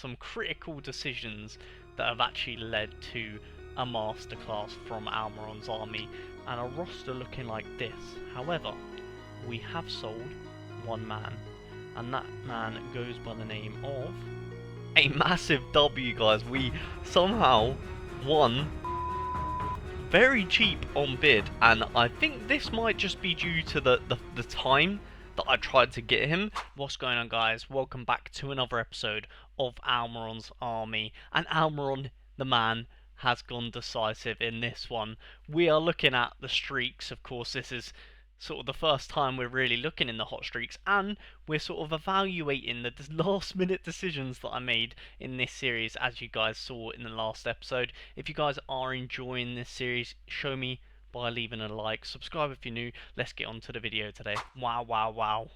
some critical decisions that have actually led to a masterclass from Almiron's army and a roster looking like this. However, we have sold one man, and that man goes by the name of a massive W, guys. We somehow won very cheap on bid, and I think this might just be due to the time that I tried to get him. What's going on, guys? Welcome back to another episode of Almiron's Army, and Almiron, the man, has gone decisive in this one. We are looking at the streaks. Of course, this is sort of the first time we're really looking in the hot streaks, and we're sort of evaluating the last minute decisions that I made in this series, as you guys saw in the last episode. If you guys are enjoying this series, show me by leaving a like, subscribe if you're new. Let's get on to the video today. Wow,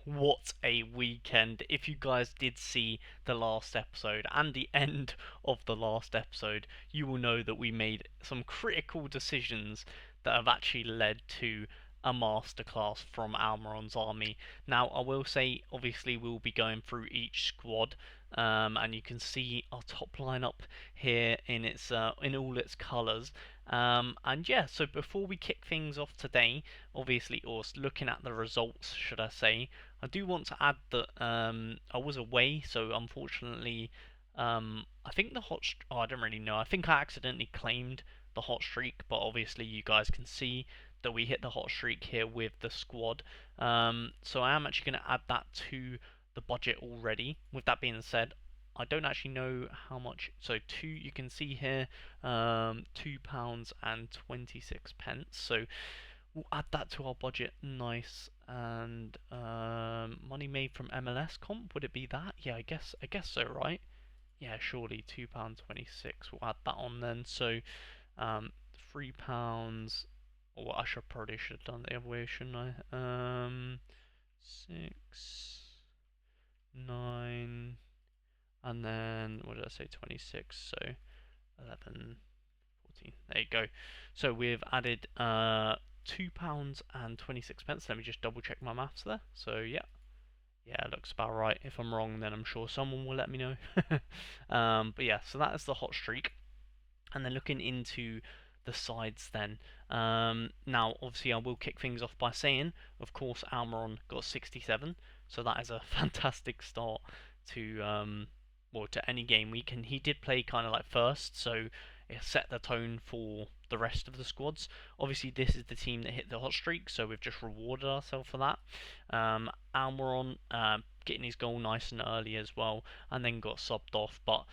what a weekend. If you guys did see the last episode and the end of the last episode, you will know that we made some critical decisions that have actually led to a masterclass from Almiron's army. Now, I will say, obviously, we'll be going through each squad, and you can see our top lineup here in its in all its colours. And yeah, so before we kick things off today, obviously, or looking at the results, should I say, I do want to add that I was away, so unfortunately, I think the I don't really know. I think I accidentally claimed the hot streak, but obviously you guys can see that we hit the hot streak here with the squad. So I am actually going to add that to the budget already. With that being said, I don't actually know how much. So you can see here, £2.26. So we'll add that to our budget. Nice. And money made from MLS comp. Would it be that? Yeah, I guess so, right? Yeah, surely £2.26. We'll add that on then. So £3. Or I probably should have done the other way, shouldn't I? 6, 9, and then what did I say? 26. So 11, 14. There you go. So we've added £2.26. Let me just double check my maths there. So yeah, it looks about right. If I'm wrong, then I'm sure someone will let me know. But yeah, so that is the hot streak, and then looking into the sides then. Now, obviously, I will kick things off by saying, of course, Almiron got 67, so that is a fantastic start to to any game week, and he did play kind of like first, so it set the tone for the rest of the squads. Obviously, this is the team that hit the hot streak, so we've just rewarded ourselves for that. Almiron getting his goal nice and early as well, and then got subbed off, but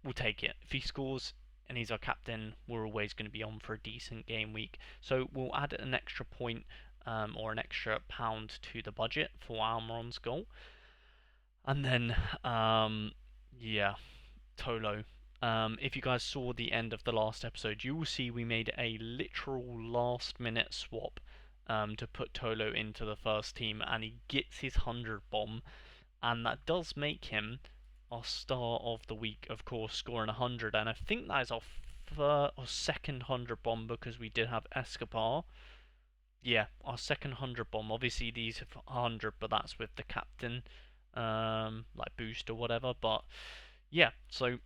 we'll take it. If he scores and he's our captain, we're always going to be on for a decent game week. So we'll add an extra point or an extra pound to the budget for Almiron's goal. And then, yeah, Tolo. If you guys saw the end of the last episode, you will see we made a literal last-minute swap to put Tolo into the first team, and he gets his 100 bomb, and that does make him our star of the week, of course, scoring 100, and I think that is our second 100 bomb, because we did have Escobar. Yeah, our second 100 bomb. Obviously, these have 100, but that's with the captain, like boost or whatever. But yeah, so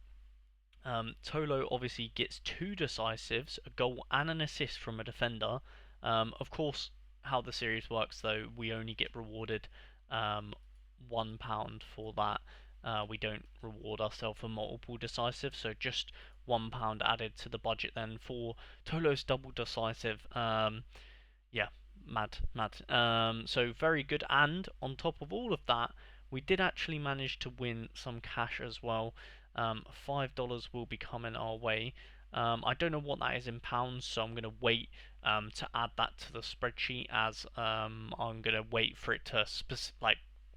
Tolo obviously gets 2 decisives, a goal and an assist from a defender. Of course, how the series works, though, we only get rewarded £1 for that. We don't reward ourselves for multiple decisive, so just £1 added to the budget then for Tolo's double decisive. Yeah, mad. So very good, and on top of all of that, we did actually manage to win some cash as well. $5 will be coming our way. I don't know what that is in pounds, so I'm going to wait to add that to the spreadsheet, as I'm going to wait for it to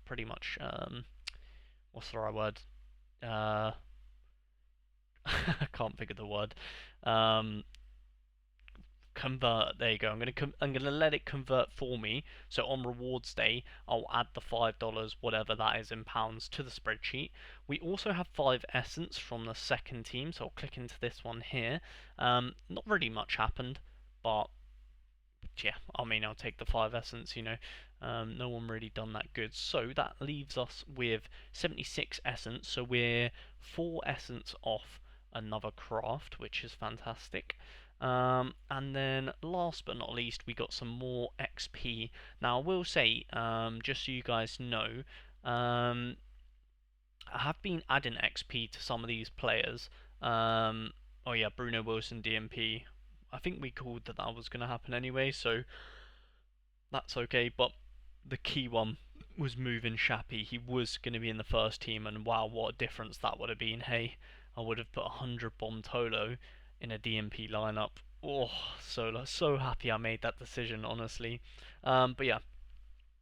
pretty much what's the right word? I can't think of the word. Convert. There you go. I'm gonna let it convert for me. So on rewards day, I'll add the $5, whatever that is in pounds, to the spreadsheet. We also have 5 essence from the second team, so I'll click into this one here. Not really much happened, but yeah, I mean, I'll take the 5 essence, you know. No one really done that good. So that leaves us with 76 essence. So we're 4 essence off another craft, which is fantastic. And then last but not least, we got some more XP. Now I will say, just so you guys know, I have been adding XP to some of these players. Oh yeah, Bruno Wilson DMP. I think we called that was going to happen anyway, so that's okay. But the key one was moving Shappy. He was going to be in the first team, and wow, what a difference that would have been. Hey, I would have put 100 bomb Tolo in a DMP lineup. Oh, so happy I made that decision, honestly. But yeah,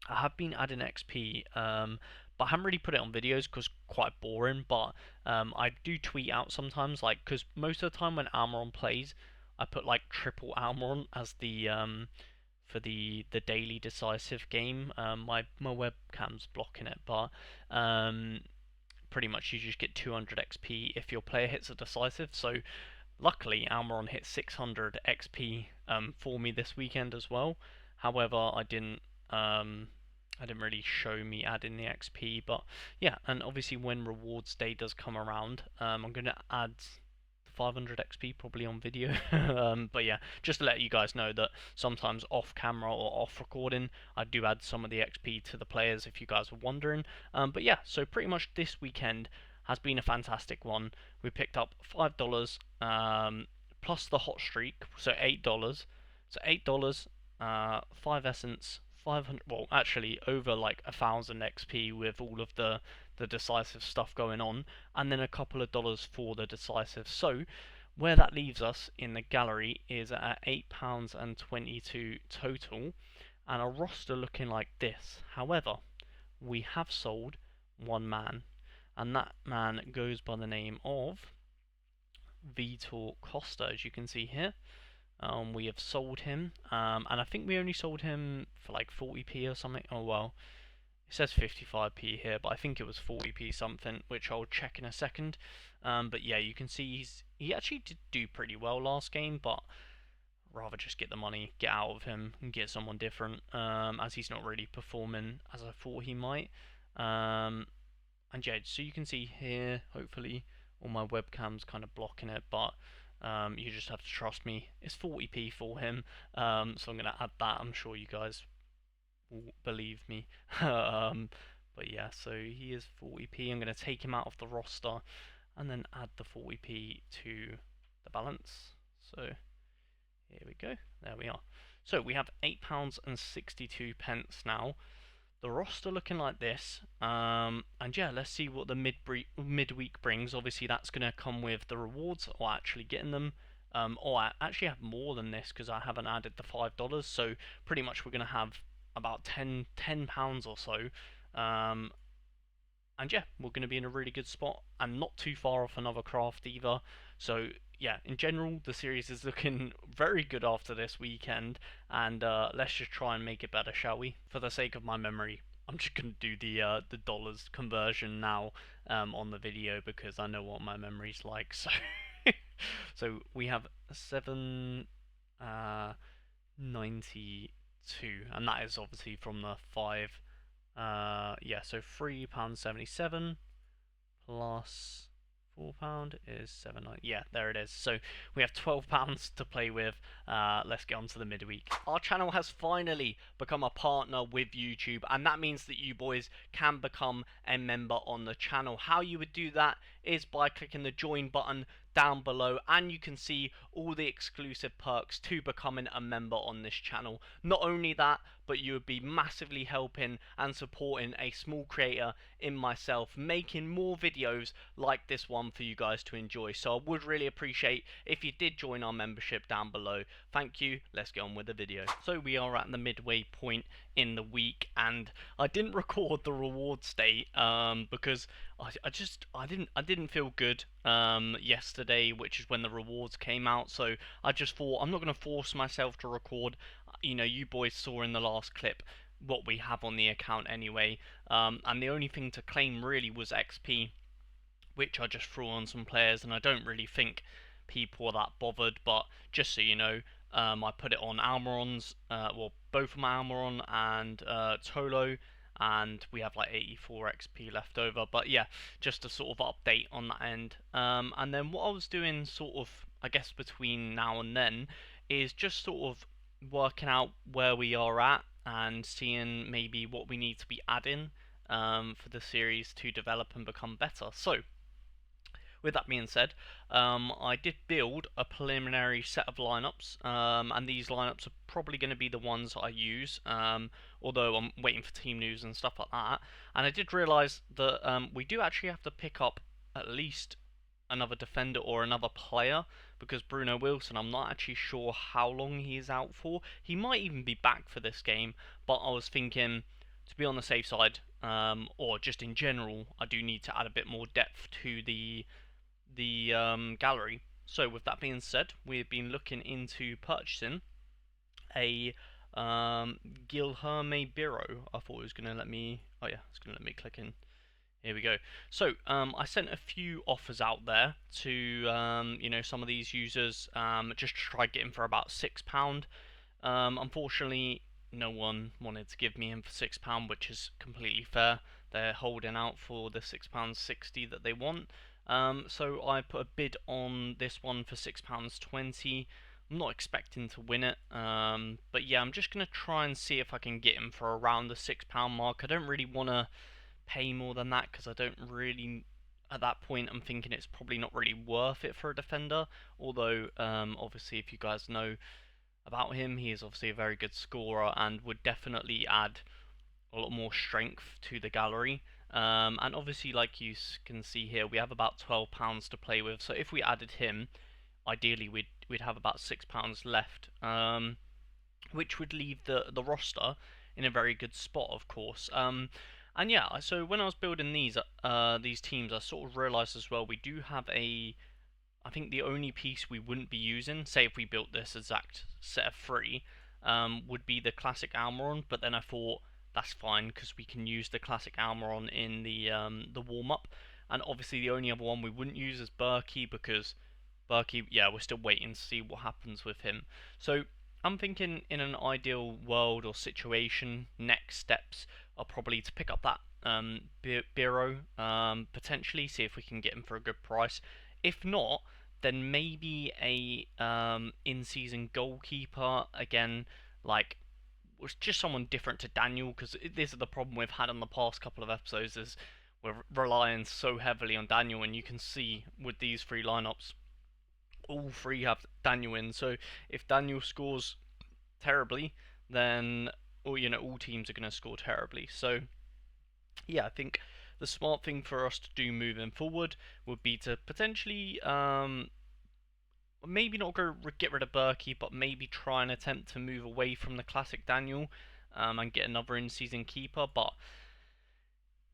I have been adding XP, but I haven't really put it on videos because quite boring. But I do tweet out sometimes, like, because most of the time when Almiron plays, I put like triple Almiron as the for the daily decisive game. My webcam's blocking it, but pretty much you just get 200 XP if your player hits a decisive. So luckily, Almiron hit 600 XP for me this weekend as well. However, I didn't really show me adding the XP, but yeah, and obviously when rewards day does come around, I'm going to add 500 XP probably on video. But yeah, just to let you guys know that sometimes off camera or off recording, I do add some of the XP to the players if you guys were wondering. But yeah, so pretty much this weekend has been a fantastic one. We picked up $5 plus the hot streak, so $8. So $8, 5 essence, 500. Well, actually over like 1,000 XP with all of the decisive stuff going on, and then a couple of dollars for the decisive. So where that leaves us in the gallery is at £8.22 total, and a roster looking like this. However, we have sold one man, and that man goes by the name of Vitor Costa, as you can see here. We have sold him, and I think we only sold him for like 40p or something. Oh well, it says 55p here, but I think it was 40p something, which I'll check in a second. But yeah, you can see he actually did do pretty well last game, but rather just get the money, get out of him, and get someone different, as he's not really performing as I thought he might. And yeah, so you can see here, hopefully, all my webcam's kind of blocking it, but you just have to trust me. It's 40p for him, so I'm going to add that. I'm sure you guys will believe me. But yeah, so he is 40p. I'm going to take him out of the roster and then add the 40p to the balance. So here we go. There we are. So we have £8.62 now. The roster looking like this, and yeah, let's see what the midweek brings. Obviously, that's going to come with the rewards, or actually getting them, or I actually have more than this because I haven't added the $5. So pretty much we're going to have about £10 or so, and yeah, we're going to be in a really good spot, and not too far off another craft either. So yeah, in general, the series is looking very good after this weekend, and let's just try and make it better, shall we? For the sake of my memory, I'm just going to do the dollars conversion now on the video because I know what my memory's like. So so we have 7.92, and that is obviously from the 5. Yeah, so £3.77 plus £4 is £7.90. Yeah, there it is. So we have £12 to play with. Let's get on to the midweek. Our channel has finally become a partner with YouTube, and that means that you boys can become a member on the channel. How you would do that is by clicking the join button down below, and you can see all the exclusive perks to becoming a member on this channel. Not only that, but you would be massively helping and supporting a small creator in myself, making more videos like this one for you guys to enjoy. So I would really appreciate if you did join our membership down below. Thank you. Let's get on with the video. So we are at the midway point in the week, and I didn't record the rewards day because I didn't feel good yesterday, which is when the rewards came out. So I just thought I'm not going to force myself to record. You know, you boys saw in the last clip what we have on the account anyway, and the only thing to claim really was XP, which I just threw on some players, and I don't really think people are that bothered. But just so you know, I put it on Almiron's, well, both of my Almiron and Tolo, and we have like 84 XP left over. But yeah, just a sort of update on that end. And then what I was doing, sort of, I guess between now and then, is just sort of working out where we are at and seeing maybe what we need to be adding for the series to develop and become better. So, with that being said, I did build a preliminary set of lineups, and these lineups are probably going to be the ones I use, although I'm waiting for team news and stuff like that. And I did realise that we do actually have to pick up at least another defender or another player, because Bruno Wilson, I'm not actually sure how long he is out for. He might even be back for this game, but I was thinking, to be on the safe side, or just in general, I do need to add a bit more depth to the gallery. So with that being said, we've been looking into purchasing a Guilherme Biro. I thought it was going to let me, oh yeah, it's going to let me click in. Here we go. So I sent a few offers out there to you know, some of these users, just to try getting for about £6. Unfortunately, no one wanted to give me him for £6, which is completely fair. They're holding out for the £6.60 that they want. So I put a bid on this one for £6.20. I'm not expecting to win it, but yeah, I'm just going to try and see if I can get him for around the £6 mark. I don't really want to pay more than that, because I don't really, at that point I'm thinking it's probably not really worth it for a defender, although obviously if you guys know about him, he is obviously a very good scorer and would definitely add a lot more strength to the gallery. And obviously, like you can see here, we have about £12 to play with, so if we added him, ideally we'd have about £6 left, which would leave the roster in a very good spot, of course. And yeah, so when I was building these teams, I sort of realised as well, we do have I think the only piece we wouldn't be using, say if we built this exact set of 3, would be the classic Almiron, but then I thought that's fine because we can use the classic Almiron in the warm-up. And obviously the only other one we wouldn't use is Berkey, because Berkey, yeah, we're still waiting to see what happens with him. So I'm thinking, in an ideal world or situation, next steps are probably to pick up that Biro, potentially see if we can get him for a good price. If not, then maybe a in-season goalkeeper, again, like, was just someone different to Daniel, because this is the problem we've had on the past couple of episodes, is we're relying so heavily on Daniel, and you can see with these 3 lineups, all 3 have Daniel in. So if Daniel scores terribly, then all teams are going to score terribly. So yeah, I think the smart thing for us to do moving forward would be to potentially maybe not get rid of Berkey, but maybe try and attempt to move away from the classic Daniel and get another in-season keeper. But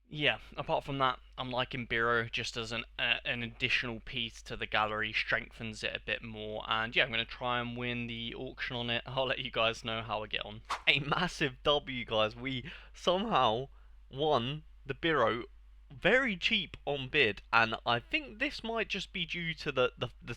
yeah, apart from that, I'm liking Biro just as an additional piece to the gallery, strengthens it a bit more. And yeah, I'm going to try and win the auction on it. I'll let you guys know how I get on. A massive W, guys. We somehow won the Biro very cheap on bid, and I think this might just be due to the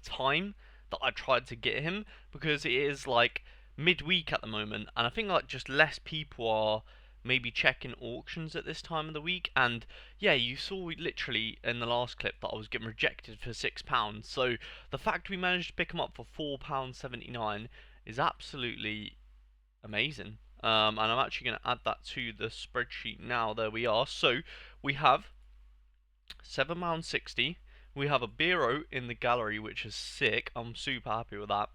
time that I tried to get him, because it is like midweek at the moment, and I think like just less people are maybe checking auctions at this time of the week. And yeah, you saw literally in the last clip that I was getting rejected for £6, so the fact we managed to pick him up for £4.79 is absolutely amazing. And I'm actually going to add that to the spreadsheet now. There we are. So we have £7.60. We have a Biro in the gallery, which is sick. I'm super happy with that.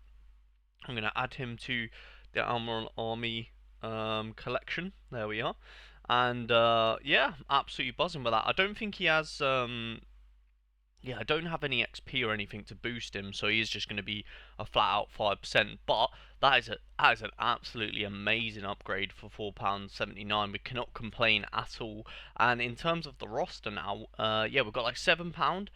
I'm going to add him to the Almiron Army collection. There we are. And yeah, absolutely buzzing with that. I don't think he has yeah, I don't have any XP or anything to boost him, so he is just going to be a flat out 5%. But that is an absolutely amazing upgrade for £4.79. We cannot complain at all. And in terms of the roster now, yeah, we've got like £7.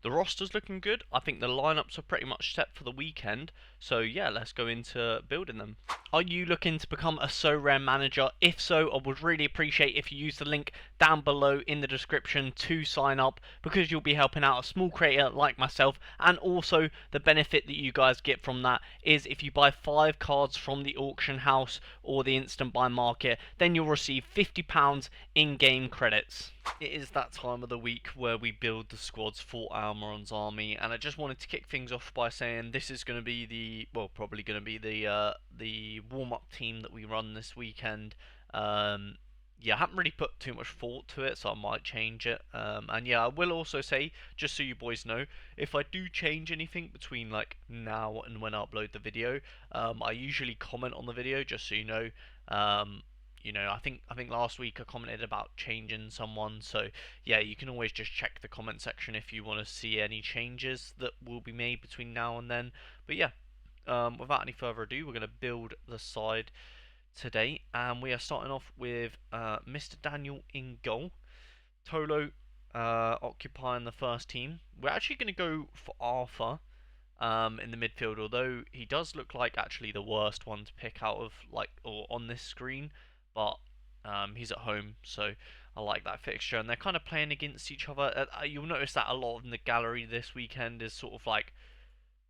The roster's looking good. I think the lineups are pretty much set for the weekend. So yeah, let's go into building them. Are you looking to become a Sorare manager? If so, I would really appreciate if you use the link down below in the description to sign up, because you'll be helping out a small creator like myself. And also the benefit that you guys get from that is if you buy 5 cards from the auction house or the instant buy market, then you'll receive £50 in-game credits. It is that time of the week where we build the squads for Almiron's army, and I just wanted to kick things off by saying this is going to be probably going to be the warm-up team that we run this weekend. Yeah, I haven't really put too much thought to it, so I might change it. And yeah, I will also say, just so you boys know, if I do change anything between like now and when I upload the video, I usually comment on the video, just so you know. I think last week I commented about changing someone, so yeah, you can always just check the comment section if you want to see any changes that will be made between now and then. But yeah, without any further ado, we're going to build the side today, and we are starting off with Mr. Daniel in goal, Tolo occupying the first team. We're actually going to go for Arthur in the midfield, although he does look like actually the worst one to pick out of or on this screen, but he's at home, so I like that fixture. And they're kind of playing against each other. You'll notice that a lot in the gallery this weekend is sort of like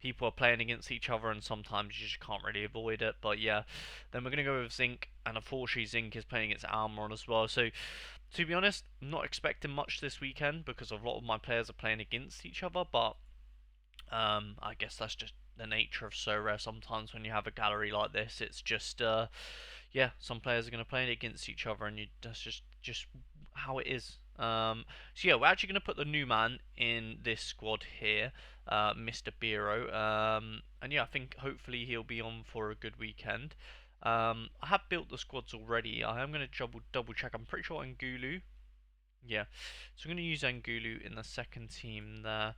people are playing against each other, and sometimes you just can't really avoid it. But yeah, then we're going to go with Zinc, and unfortunately Zinc is playing against Almiron as well. So to be honest, I'm not expecting much this weekend because a lot of my players are playing against each other, but I guess that's just the nature of Sorare. Sometimes when you have a gallery like this, it's just yeah, some players are going to play against each other, and that's just how it is. So yeah, we're actually going to put the new man in this squad here, Mr. Biro, and yeah, I think hopefully he'll be on for a good weekend. I have built the squads already. I am going to double check. I'm pretty sure Angulu. Yeah, so I'm going to use Angulu in the second team there.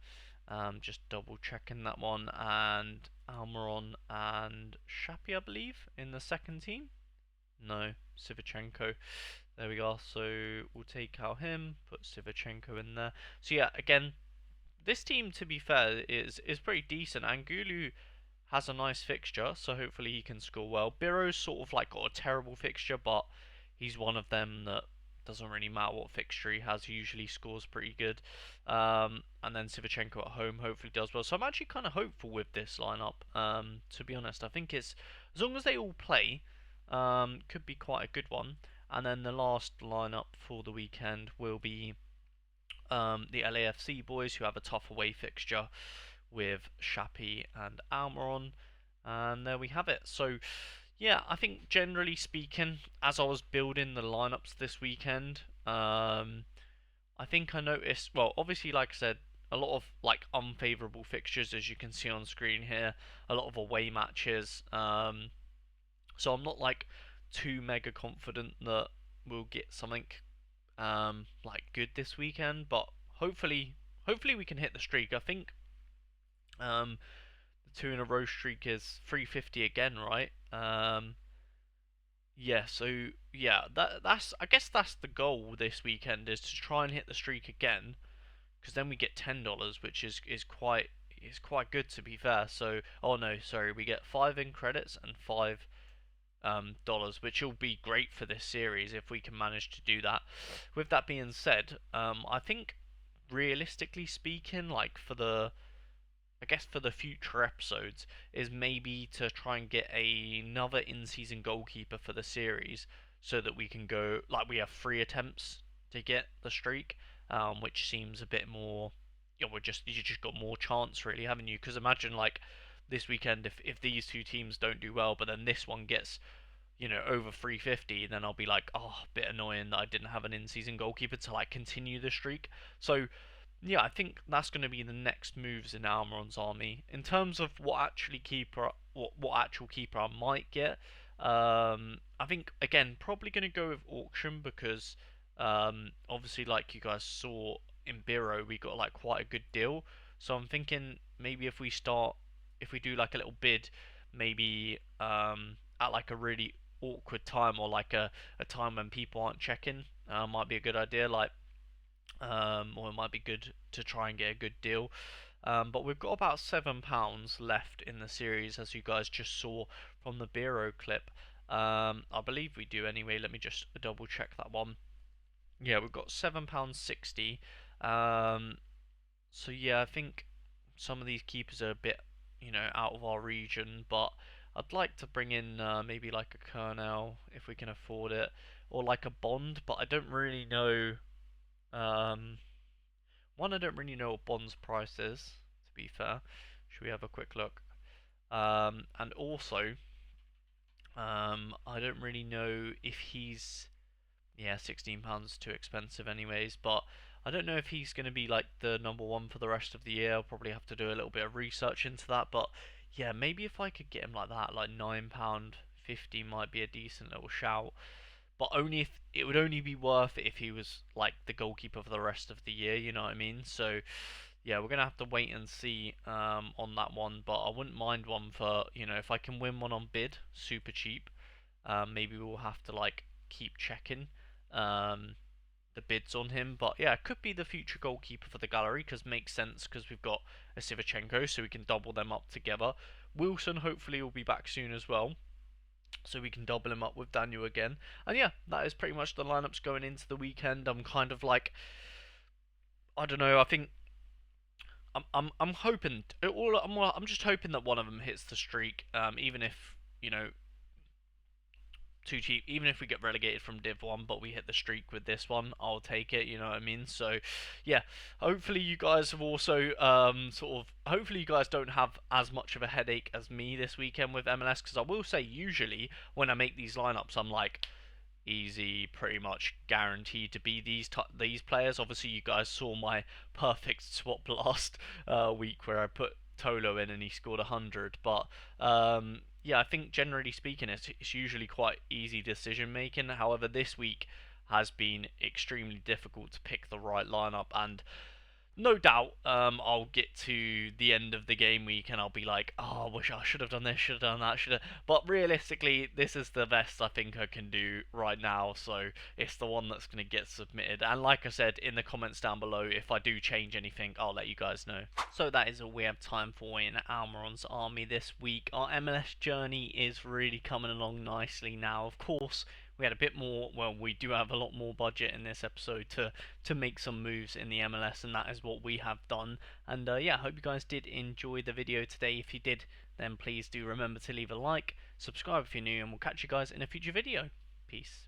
Just double checking that one, and Almiron and Shapi, I believe, in the second team. No, Sivichenko. There we go. So we'll take out him, put Sivichenko in there. So yeah, again, this team, to be fair, is pretty decent. Angulu has a nice fixture, so hopefully he can score well. Biro's sort of like got a terrible fixture, but he's one of them that doesn't really matter what fixture he has, he usually scores pretty good. And then Sivichenko at home hopefully does well. So I'm actually kind of hopeful with this lineup, to be honest. I think it's, as long as they all play, could be quite a good one. And then the last lineup for the weekend will be the LAFC boys, who have a tough away fixture with Shapi and Almiron. And there we have it. So yeah, I think generally speaking, as I was building the lineups this weekend, I think I noticed, well, obviously, like I said, a lot of like unfavourable fixtures, as you can see on screen here, a lot of away matches. So I'm not like too mega confident that we'll get something like good this weekend, but hopefully we can hit the streak. I think the 2 in a row streak is 350 again, right? Yeah, so yeah, that's I guess that's the goal this weekend, is to try and hit the streak again, because then we get $10, which is quite good, to be fair. So, oh no, sorry, we get 5 in credits and $5, which will be great for this series if we can manage to do that. With that being said, I think realistically speaking, like I guess for the future episodes, is maybe to try and get another in-season goalkeeper for the series, so that we can go, like, we have 3 attempts to get the streak, which seems a bit more, you just got more chance, really, haven't you? Because imagine, like, this weekend, if these 2 teams don't do well, but then this one gets, over 350, then I'll be like, oh, a bit annoying that I didn't have an in-season goalkeeper to, like, continue the streak. So yeah, I think that's going to be the next moves in Almiron's army. In terms of what actual keeper I might get, I think again probably going to go with auction, because obviously, like you guys saw in Biro, we got like quite a good deal. So I'm thinking maybe if we do like a little bid, maybe at like a really awkward time, or like a time when people aren't checking, might be a good idea. Like or it might be good to try and get a good deal. But we've got about £7 left in the series, as you guys just saw from the Biro clip. I believe we do anyway. Let me just double check that one. Yeah, we've got £7.60. Um, so yeah, I think some of these keepers are a bit, out of our region, but I'd like to bring in maybe like a Kernel if we can afford it, or like a Bond, but I don't really know. Um, I don't really know what Bond's price is, to be fair. Should we have a quick look? And also, I don't really know if he's yeah, £16 too expensive anyways, but I don't know if he's going to be like the number one for the rest of the year. I'll probably have to do a little bit of research into that, but yeah, maybe if I could get him like that, like £9.50 might be a decent little shout. But only if it would only be worth it if he was like the goalkeeper for the rest of the year, you know what I mean? So yeah, we're gonna have to wait and see on that one, but I wouldn't mind one for if I can win one on bid, super cheap. Maybe we'll have to like keep checking um, the bids on him. But yeah, it could be the future goalkeeper for the gallery because makes sense because we've got a Sivchenko, so we can double them up together. Wilson hopefully will be back soon as well, so we can double him up with Daniel again. And yeah, that is pretty much the lineups going into the weekend. I'm kind of like, I don't know. I think I'm hoping I'm just hoping that one of them hits the streak. Even if too cheap. Even if we get relegated from Div 1, but we hit the streak with this one, I'll take it, you know what I mean? So, yeah, hopefully you guys have also, hopefully you guys don't have as much of a headache as me this weekend with MLS, because I will say, usually, when I make these lineups, I'm like, easy, pretty much guaranteed to be these players. Obviously, you guys saw my perfect swap last week where I put Tolo in and he scored 100. But yeah, I think generally speaking, it's usually quite easy decision making. However, this week has been extremely difficult to pick the right lineup, and no doubt, I'll get to the end of the game week and I'll be like, oh, I wish I should have done this, should have done that, should have. But realistically, this is the best I think I can do right now, so it's the one that's going to get submitted. And like I said in the comments down below, if I do change anything, I'll let you guys know. So that is all we have time for in Almiron's army this week. Our MLS journey is really coming along nicely now. Of course, we had a bit more, well, we do have a lot more budget in this episode to make some moves in the MLS, and that is what we have done. And yeah, I hope you guys did enjoy the video today. If you did, then please do remember to leave a like, subscribe if you're new, and we'll catch you guys in a future video. Peace.